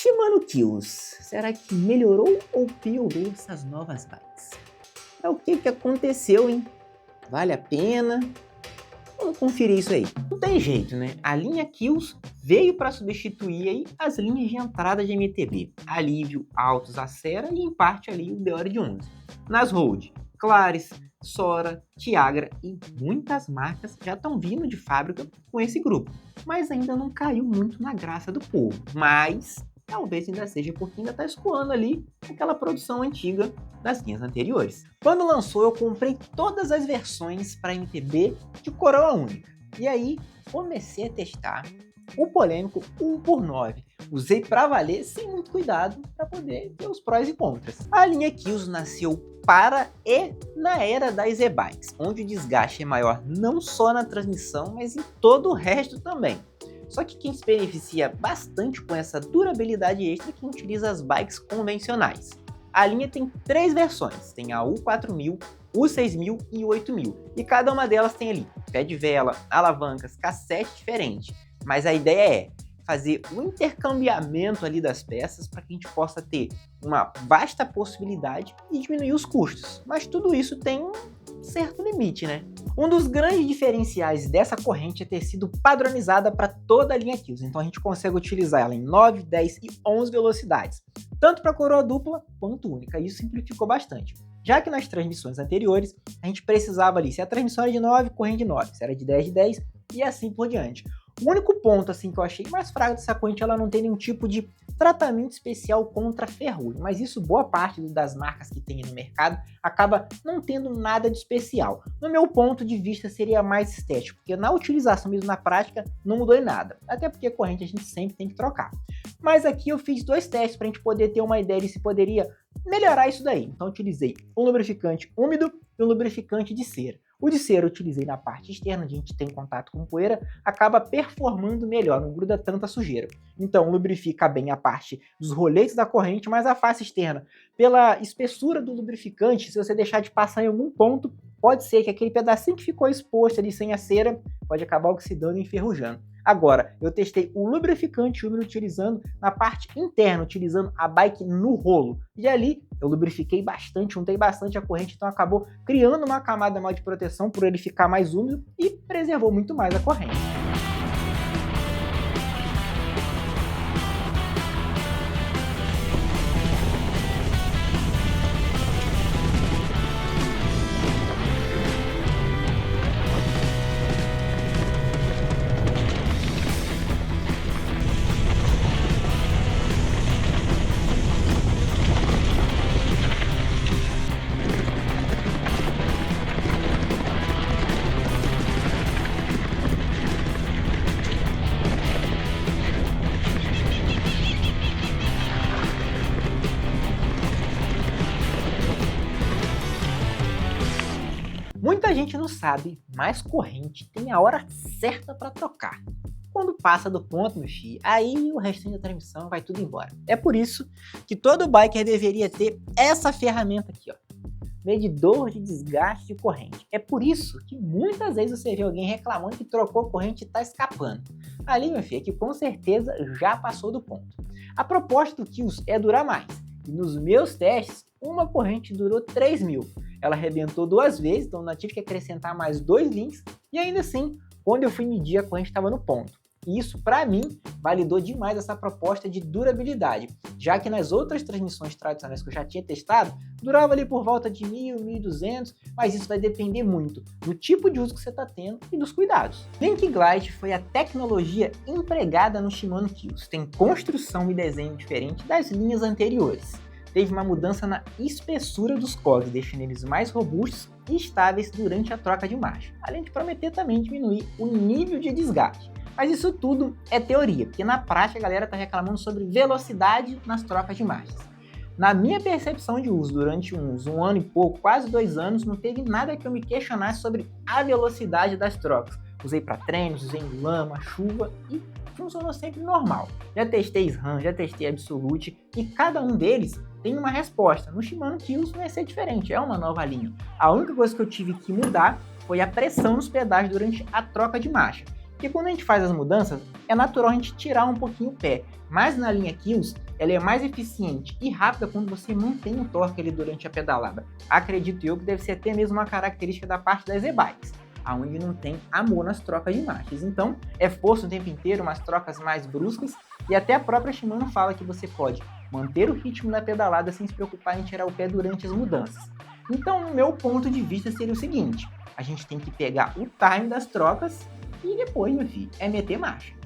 Shimano Kills, será que melhorou ou piorou essas novas bikes? É o que aconteceu, hein? Vale a pena? Vamos conferir isso aí. Não tem jeito, né? A linha Kills veio para substituir aí as linhas de entrada de MTB. Alívio, Altos, Acera e em parte ali o Deore de 11. Nas Road, Claris, Sora, Tiagra e muitas marcas já estão vindo de fábrica com esse grupo. Mas ainda não caiu muito na graça do povo. Mas talvez ainda seja porque ainda está escoando ali aquela produção antiga das linhas anteriores. Quando lançou, eu comprei todas as versões para MTB de coroa única. E aí comecei a testar o polêmico 1x9. Usei para valer sem muito cuidado para poder ver os prós e contras. A linha Kills nasceu para e na era das e-bikes, onde o desgaste é maior não só na transmissão, mas em todo o resto também. Só que quem se beneficia bastante com essa durabilidade extra é quem utiliza as bikes convencionais. A linha tem 3 versões, tem a U4000, U6000 e U8000, e cada uma delas tem ali pé de vela, alavancas, cassete diferente. Mas a ideia é fazer o intercambiamento ali das peças para que a gente possa ter uma vasta possibilidade e diminuir os custos. Mas tudo isso tem um certo limite, né? Um dos grandes diferenciais dessa corrente é ter sido padronizada para toda a linha Kills, então a gente consegue utilizar ela em 9, 10 e 11 velocidades, tanto para coroa dupla quanto única, e isso simplificou bastante. Já que nas transmissões anteriores, a gente precisava ali, se a transmissão era de 9, corrente de 9, se era de 10 e assim por diante. O único ponto assim que eu achei mais fraco dessa corrente, ela não tem nenhum tipo de tratamento especial contra ferrugem, mas isso boa parte das marcas que tem no mercado acaba não tendo nada de especial. No meu ponto de vista seria mais estético, porque na utilização mesmo na prática não mudou em nada, até porque a corrente a gente sempre tem que trocar. Mas aqui eu fiz 2 testes para a gente poder ter uma ideia de se poderia melhorar isso daí. Então eu utilizei um lubrificante úmido e um lubrificante de cera. O de cera eu utilizei na parte externa, onde a gente tem contato com poeira, acaba performando melhor, não gruda tanta sujeira. Então lubrifica bem a parte dos roletes da corrente, mas a face externa, pela espessura do lubrificante, se você deixar de passar em algum ponto, pode ser que aquele pedacinho que ficou exposto ali sem a cera, pode acabar oxidando e enferrujando. Agora, eu testei o lubrificante úmido utilizando na parte interna, utilizando a bike no rolo. E ali eu lubrifiquei bastante, untei bastante a corrente, então acabou criando uma camada maior de proteção por ele ficar mais úmido e preservou muito mais a corrente. Muita gente não sabe, mas corrente tem a hora certa para trocar. Quando passa do ponto, meu filho, aí o restinho da transmissão vai tudo embora. É por isso que todo biker deveria ter essa ferramenta aqui, ó, medidor de desgaste de corrente. É por isso que muitas vezes você vê alguém reclamando que trocou a corrente e está escapando. Ali, meu filho, é que com certeza já passou do ponto. A proposta do Kills é durar mais. E nos meus testes, uma corrente durou 3.000. Ela arrebentou 2 vezes, então eu tive que acrescentar mais 2 links. E ainda assim, quando eu fui medir, a corrente estava no ponto. E isso, para mim, validou demais essa proposta de durabilidade, já que nas outras transmissões tradicionais que eu já tinha testado, durava ali por volta de 1.000, 1.200, mas isso vai depender muito do tipo de uso que você está tendo e dos cuidados. Link Glide foi a tecnologia empregada no Shimano Kills, tem construção e desenho diferente das linhas anteriores. Teve uma mudança na espessura dos cogs, deixando eles mais robustos e estáveis durante a troca de marcha, além de prometer também diminuir o nível de desgaste. Mas isso tudo é teoria, porque na prática a galera está reclamando sobre velocidade nas trocas de marchas. Na minha percepção de uso, durante um ano e pouco, quase 2 anos, não teve nada que eu me questionasse sobre a velocidade das trocas. Usei para treinos, usei em lama, chuva e funcionou sempre normal. Já testei SRAM, já testei Absolute e cada um deles tem uma resposta. No Shimano Kills vai ser diferente, é uma nova linha. A única coisa que eu tive que mudar foi a pressão nos pedais durante a troca de marcha. Porque quando a gente faz as mudanças, é natural a gente tirar um pouquinho o pé. Mas na linha Kills, ela é mais eficiente e rápida quando você mantém o torque ali durante a pedalada. Acredito eu que deve ser até mesmo uma característica da parte das e-bikes, onde não tem amor nas trocas de marchas. Então, é força o tempo inteiro, umas trocas mais bruscas, e até a própria Shimano fala que você pode manter o ritmo da pedalada sem se preocupar em tirar o pé durante as mudanças. Então, o meu ponto de vista seria o seguinte: a gente tem que pegar o time das trocas e depois, meu filho, é meter marcha.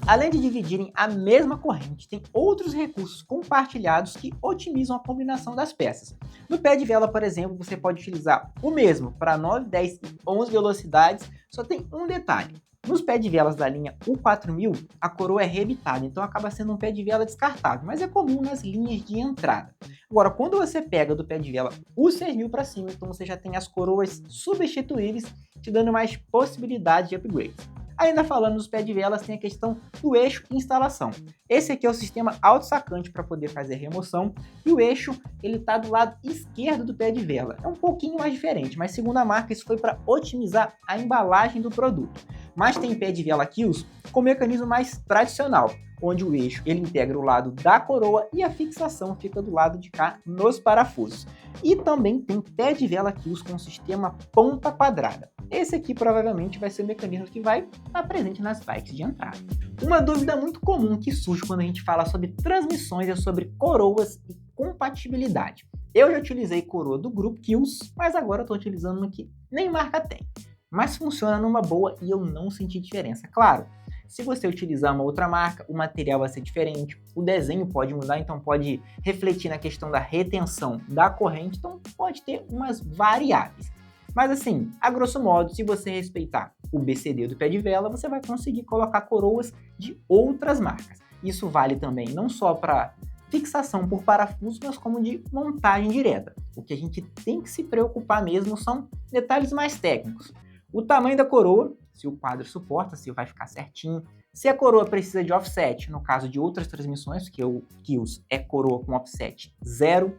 Além de dividirem a mesma corrente, tem outros recursos compartilhados que otimizam a combinação das peças. No pé de vela, por exemplo, você pode utilizar o mesmo para 9, 10 e 11 velocidades, só tem um detalhe. Nos pés de velas da linha U4000, a coroa é rebitada, então acaba sendo um pé de vela descartável, mas é comum nas linhas de entrada. Agora, quando você pega do pé de vela U6000 para cima, então você já tem as coroas substituíveis, te dando mais possibilidade de upgrade. Ainda falando nos pés de velas, tem a questão do eixo e instalação. Esse aqui é o sistema auto-sacante para poder fazer remoção, e o eixo ele está do lado esquerdo do pé de vela. É um pouquinho mais diferente, mas segundo a marca isso foi para otimizar a embalagem do produto. Mas tem pé de vela Kills com mecanismo mais tradicional, onde o eixo ele integra o lado da coroa e a fixação fica do lado de cá nos parafusos. E também tem pé de vela Kills com sistema ponta quadrada. Esse aqui provavelmente vai ser o mecanismo que vai estar presente nas bikes de entrada. Uma dúvida muito comum que surge quando a gente fala sobre transmissões é sobre coroas e compatibilidade. Eu já utilizei coroa do grupo Kills, mas agora estou utilizando uma que nem marca tem. Mas funciona numa boa e eu não senti diferença. Claro, se você utilizar uma outra marca, o material vai ser diferente, o desenho pode mudar, então pode refletir na questão da retenção da corrente, então pode ter umas variáveis. Mas assim, a grosso modo, se você respeitar o BCD do pé de vela, você vai conseguir colocar coroas de outras marcas. Isso vale também não só para fixação por parafuso, mas como de montagem direta. O que a gente tem que se preocupar mesmo são detalhes mais técnicos. O tamanho da coroa, se o quadro suporta, se vai ficar certinho. Se a coroa precisa de offset, no caso de outras transmissões, que o Kills é coroa com offset 0.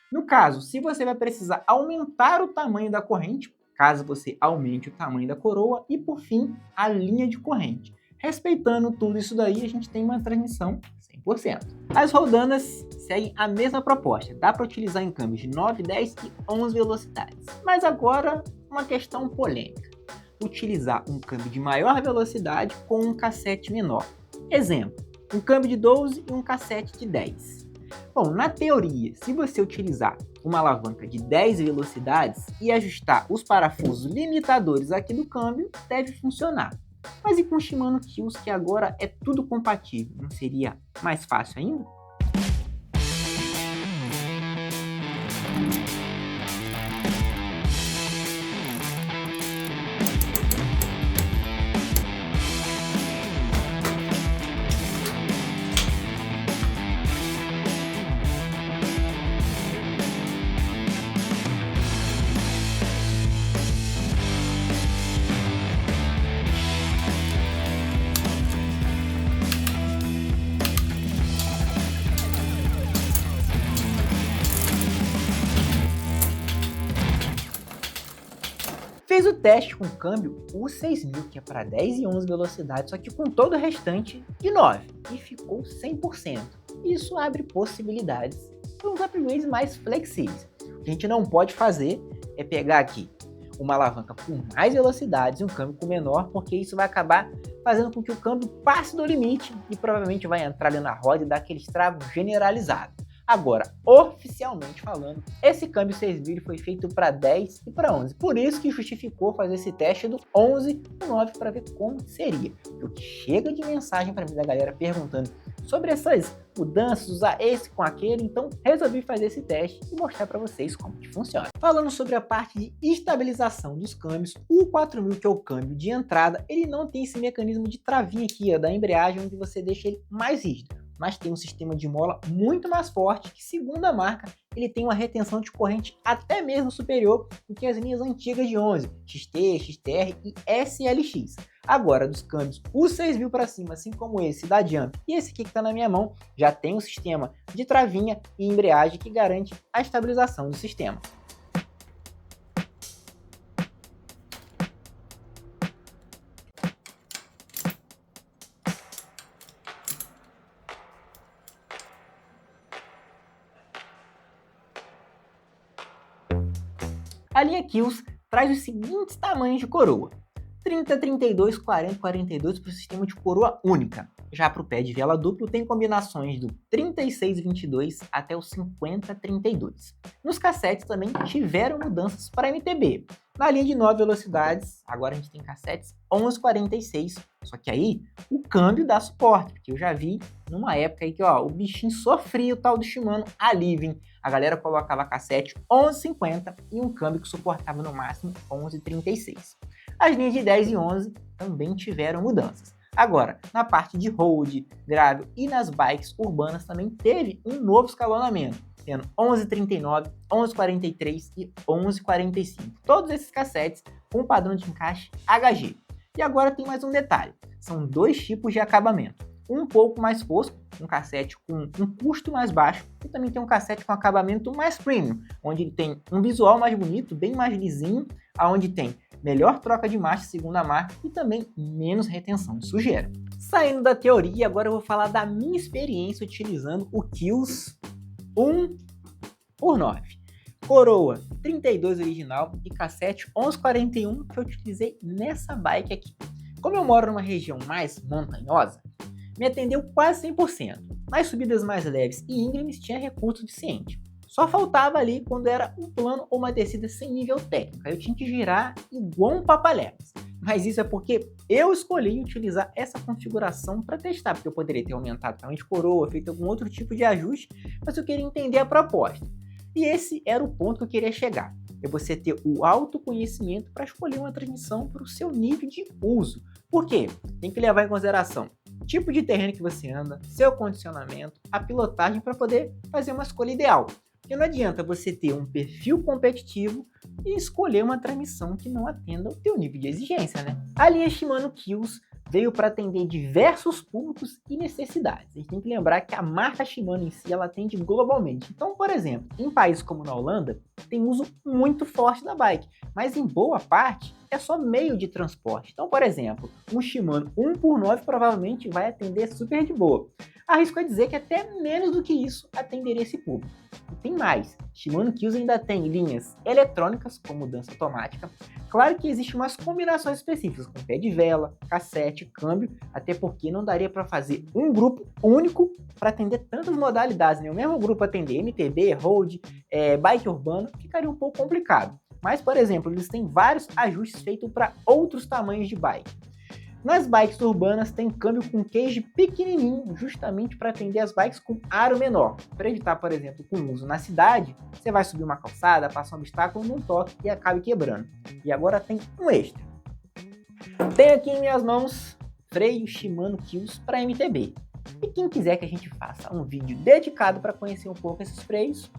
No caso, se você vai precisar aumentar o tamanho da corrente, caso você aumente o tamanho da coroa, e por fim, a linha de corrente. Respeitando tudo isso daí, a gente tem uma transmissão 100%. As roldanas seguem a mesma proposta, dá para utilizar em câmbios de 9, 10 e 11 velocidades. Mas agora, uma questão polêmica. Utilizar um câmbio de maior velocidade com um cassete menor. Exemplo, um câmbio de 12 e um cassete de 10. Bom, na teoria, se você utilizar uma alavanca de 10 velocidades e ajustar os parafusos limitadores aqui do câmbio, deve funcionar. Mas e com o Shimano Kills, que agora é tudo compatível, não seria mais fácil ainda? Fez o teste com o câmbio U6000, que é para 10 e 11 velocidades, só que com todo o restante de 9, e ficou 100%. Isso abre possibilidades para uns upgrades mais flexíveis. O que a gente não pode fazer é pegar aqui uma alavanca com mais velocidades e um câmbio com menor, porque isso vai acabar fazendo com que o câmbio passe do limite e provavelmente vai entrar ali na roda e dar aquele estrago generalizado. Agora, oficialmente falando, esse câmbio 6 foi feito para 10 e para 11. Por isso que justificou fazer esse teste do 11 e 9 para ver como seria. Porque chega de mensagem para mim da galera perguntando sobre essas mudanças, usar esse com aquele, então resolvi fazer esse teste e mostrar para vocês como que funciona. Falando sobre a parte de estabilização dos câmbios, o 4000, que é o câmbio de entrada, ele não tem esse mecanismo de travinha aqui, ó, da embreagem, onde você deixa ele mais rígido. mas tem um sistema de mola muito mais forte que, segundo a marca, ele tem uma retenção de corrente até mesmo superior do que as linhas antigas de 11, XT, XTR e SLX. Agora, dos câmbios U6000 para cima, assim como esse da Jump e esse aqui que está na minha mão, já tem um sistema de travinha e embreagem que garante a estabilização do sistema. A linha Kills traz os seguintes tamanhos de coroa: 30, 32, 40, 42 para o sistema de coroa única. Já para o pé de vela duplo tem combinações do 36, 22 até o 50, 32. Nos cassetes também tiveram mudanças para MTB. Na linha de 9 velocidades, agora a gente tem cassetes 11, 46. Só que aí o câmbio dá suporte, porque eu já vi numa época aí que o bichinho sofria o tal do Shimano Alivin. A galera colocava cassete 11,50 e um câmbio que suportava no máximo 11,36. As linhas de 10 e 11 também tiveram mudanças. Agora, na parte de road, gravel e nas bikes urbanas também teve um novo escalonamento, tendo 11,39, 11,43 e 11,45. Todos esses cassetes com padrão de encaixe HG. E agora tem mais um detalhe, são dois tipos de acabamento. Um pouco mais fosco, um cassete com um custo mais baixo, e também tem um cassete com acabamento mais premium, onde ele tem um visual mais bonito, bem mais lisinho, onde tem melhor troca de marcha segundo a marca e também menos retenção de sujeira. Saindo da teoria, agora eu vou falar da minha experiência utilizando o Kills 1x9. Coroa 32 original e cassete 1141 que eu utilizei nessa bike aqui. Como eu moro numa região mais montanhosa, me atendeu quase 100%. Nas subidas mais leves e íngremes tinha recurso suficiente. Só faltava ali quando era um plano ou uma descida sem nível técnico. Aí eu tinha que girar igual um papaléguas. Mas isso é porque eu escolhi utilizar essa configuração para testar, porque eu poderia ter aumentado o tamanho de coroa, feito algum outro tipo de ajuste, mas eu queria entender a proposta. E esse era o ponto que eu queria chegar. É você ter o autoconhecimento para escolher uma transmissão para o seu nível de uso. Por quê? Tem que levar em consideração o tipo de terreno que você anda, seu condicionamento, a pilotagem para poder fazer uma escolha ideal. Porque não adianta você ter um perfil competitivo e escolher uma transmissão que não atenda ao teu nível de exigência, né? A linha Shimano Kills veio para atender diversos públicos e necessidades. A gente tem que lembrar que a marca Shimano em si, ela atende globalmente. Então, por exemplo, em países como na Holanda, tem uso muito forte da bike, mas em boa parte é só meio de transporte. Então, por exemplo, um Shimano 1x9 provavelmente vai atender super de boa. Arrisco a dizer que até menos do que isso atenderia esse público. E tem mais, Shimano Kills ainda tem linhas eletrônicas com mudança automática. Claro que existem umas combinações específicas com pé de vela, cassete, câmbio, até porque não daria para fazer um grupo único para atender tantas modalidades, né? O mesmo grupo atender MTB, road, bike urbano, ficaria um pouco complicado. Mas, por exemplo, eles têm vários ajustes feitos para outros tamanhos de bike. Nas bikes urbanas tem câmbio com cage pequenininho, justamente para atender as bikes com aro menor. Para evitar, por exemplo, com uso na cidade, você vai subir uma calçada, passa um obstáculo, não toque e acabe quebrando. E agora tem um extra. Tenho aqui em minhas mãos freio Shimano Kills para MTB. E quem quiser que a gente faça um vídeo dedicado para conhecer um pouco esses freios,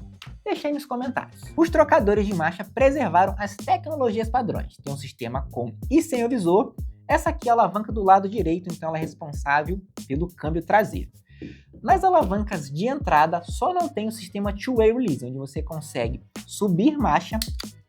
deixa aí nos comentários. Os trocadores de marcha preservaram as tecnologias padrões. Tem um sistema com e sem o visor. Essa aqui é a alavanca do lado direito, então ela é responsável pelo câmbio traseiro. Nas alavancas de entrada, só não tem o sistema two-way release, onde você consegue subir marcha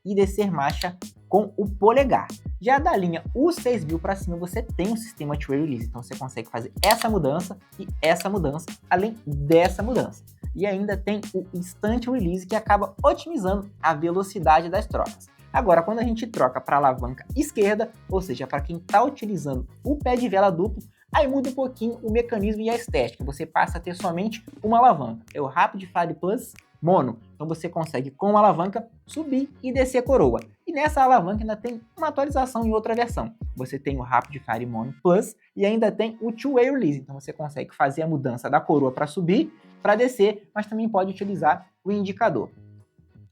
e descer marcha com o polegar. Já da linha U6000 para cima, você tem um sistema two-way release, então você consegue fazer essa mudança e essa mudança, além dessa mudança. E ainda tem o instant release, que acaba otimizando a velocidade das trocas. Agora, quando a gente troca para a alavanca esquerda, ou seja, para quem está utilizando o pé de vela duplo, aí muda um pouquinho o mecanismo e a estética. Você passa a ter somente uma alavanca. É o Rapid Fire Plus mono. Então você consegue, com uma alavanca, subir e descer a coroa. E nessa alavanca ainda tem uma atualização em outra versão. Você tem o Rapid Fire Mono Plus e ainda tem o Two-Way Release. Então você consegue fazer a mudança da coroa para subir, para descer, mas também pode utilizar o indicador.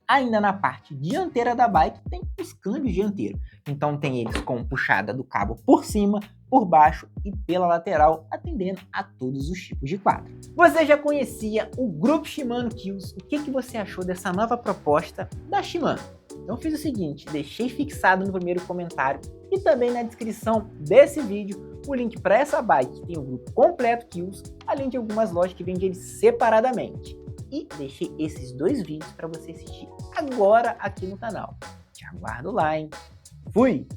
Ainda na parte dianteira da bike tem os câmbios dianteiros. Então tem eles com puxada do cabo por cima, por baixo e pela lateral, atendendo a todos os tipos de quadro. Você já conhecia o grupo Shimano Kills? O que você achou dessa nova proposta da Shimano? Então fiz o seguinte, deixei fixado no primeiro comentário e também na descrição desse vídeo o link para essa bike que tem o grupo completo Kills, além de algumas lojas que vendem eles separadamente. E deixei esses dois vídeos para você assistir agora aqui no canal. Te aguardo lá, hein? Fui!